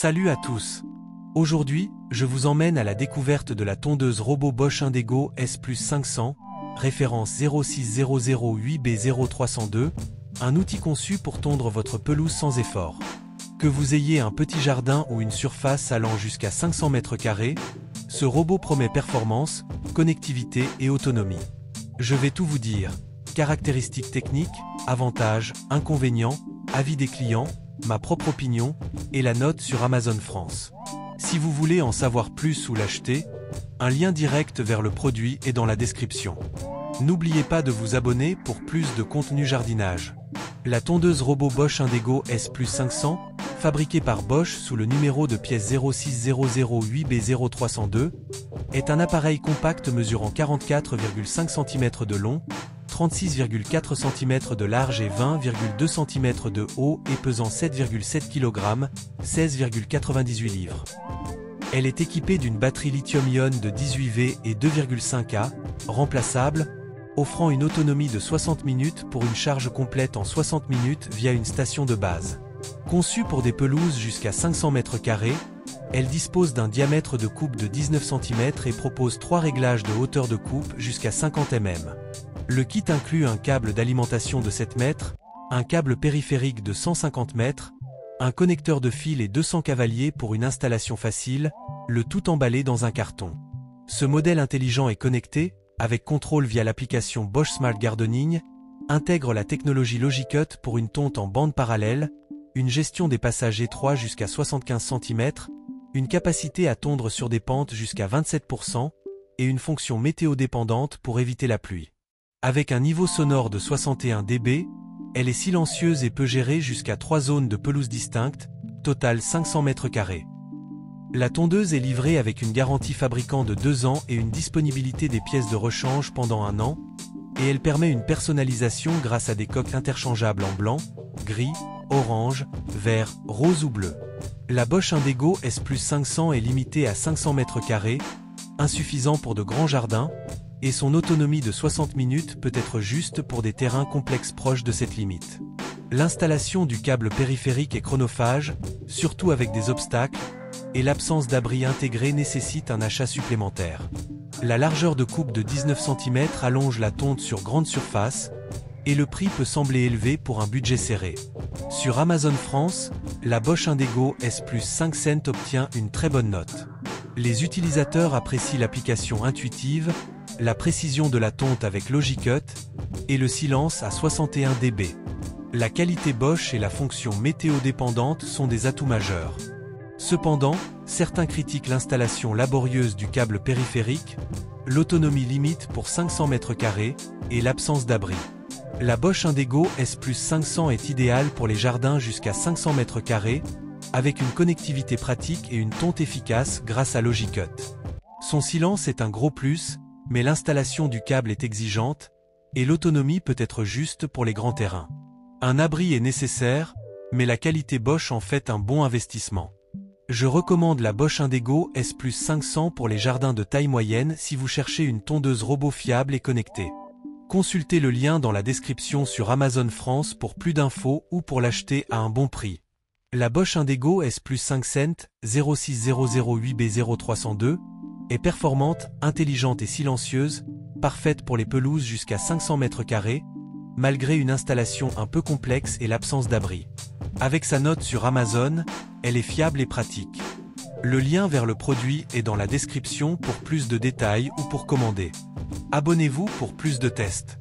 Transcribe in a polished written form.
Salut à tous. Aujourd'hui, je vous emmène à la découverte de la tondeuse robot Bosch Indego S+500, référence 06008B0302, un outil conçu pour tondre votre pelouse sans effort. Que vous ayez un petit jardin ou une surface allant jusqu'à 500 m², ce robot promet performance, connectivité et autonomie. Je vais tout vous dire. Caractéristiques techniques, avantages, inconvénients, avis des clients, ma propre opinion, et la note sur Amazon France. Si vous voulez en savoir plus ou l'acheter, un lien direct vers le produit est dans la description. N'oubliez pas de vous abonner pour plus de contenu jardinage. La tondeuse robot Bosch Indego S+500, fabriquée par Bosch sous le numéro de pièce 06008B0302, est un appareil compact mesurant 44,5 cm de long, 36,4 cm de large et 20,2 cm de haut et pesant 7,7 kg, 16,98 livres. Elle est équipée d'une batterie lithium-ion de 18V et 2,5A, remplaçable, offrant une autonomie de 60 minutes pour une charge complète en 60 minutes via une station de base. Conçue pour des pelouses jusqu'à 500 m², elle dispose d'un diamètre de coupe de 19 cm et propose 3 réglages de hauteur de coupe jusqu'à 50 mm. Le kit inclut un câble d'alimentation de 7 mètres, un câble périphérique de 150 mètres, un connecteur de fil et 200 cavaliers pour une installation facile, le tout emballé dans un carton. Ce modèle intelligent et connecté, avec contrôle via l'application Bosch Smart Gardening, intègre la technologie Logicut pour une tonte en bande parallèle, une gestion des passages étroits jusqu'à 75 cm, une capacité à tondre sur des pentes jusqu'à 27% et une fonction météo-dépendante pour éviter la pluie. Avec un niveau sonore de 61 dB, elle est silencieuse et peut gérer jusqu'à 3 zones de pelouse distinctes, total 500 m². La tondeuse est livrée avec une garantie fabricant de 2 ans et une disponibilité des pièces de rechange pendant 1 an, et elle permet une personnalisation grâce à des coques interchangeables en blanc, gris, orange, vert, rose ou bleu. La Bosch Indego S+500 est limitée à 500 m², insuffisant pour de grands jardins, et son autonomie de 60 minutes peut être juste pour des terrains complexes proches de cette limite. L'installation du câble périphérique est chronophage, surtout avec des obstacles, et l'absence d'abri intégré nécessite un achat supplémentaire. La largeur de coupe de 19 cm allonge la tonte sur grande surface, et le prix peut sembler élevé pour un budget serré. Sur Amazon France, la Bosch Indego S+500 obtient une très bonne note. Les utilisateurs apprécient l'application intuitive, la précision de la tonte avec Logicut, et le silence à 61 dB. La qualité Bosch et la fonction météo-dépendante sont des atouts majeurs. Cependant, certains critiquent l'installation laborieuse du câble périphérique, l'autonomie limite pour 500 m² et l'absence d'abri. La Bosch Indego S+500 est idéale pour les jardins jusqu'à 500 m², avec une connectivité pratique et une tonte efficace grâce à Logicut. Son silence est un gros plus, mais l'installation du câble est exigeante, et l'autonomie peut être juste pour les grands terrains. Un abri est nécessaire, mais la qualité Bosch en fait un bon investissement. Je recommande la Bosch Indego S+500 pour les jardins de taille moyenne si vous cherchez une tondeuse robot fiable et connectée. Consultez le lien dans la description sur Amazon France pour plus d'infos ou pour l'acheter à un bon prix. La Bosch Indego S+500 06008B0302 est performante, intelligente et silencieuse, parfaite pour les pelouses jusqu'à 500 m², malgré une installation un peu complexe et l'absence d'abri. Avec sa note sur Amazon, elle est fiable et pratique. Le lien vers le produit est dans la description pour plus de détails ou pour commander. Abonnez-vous pour plus de tests.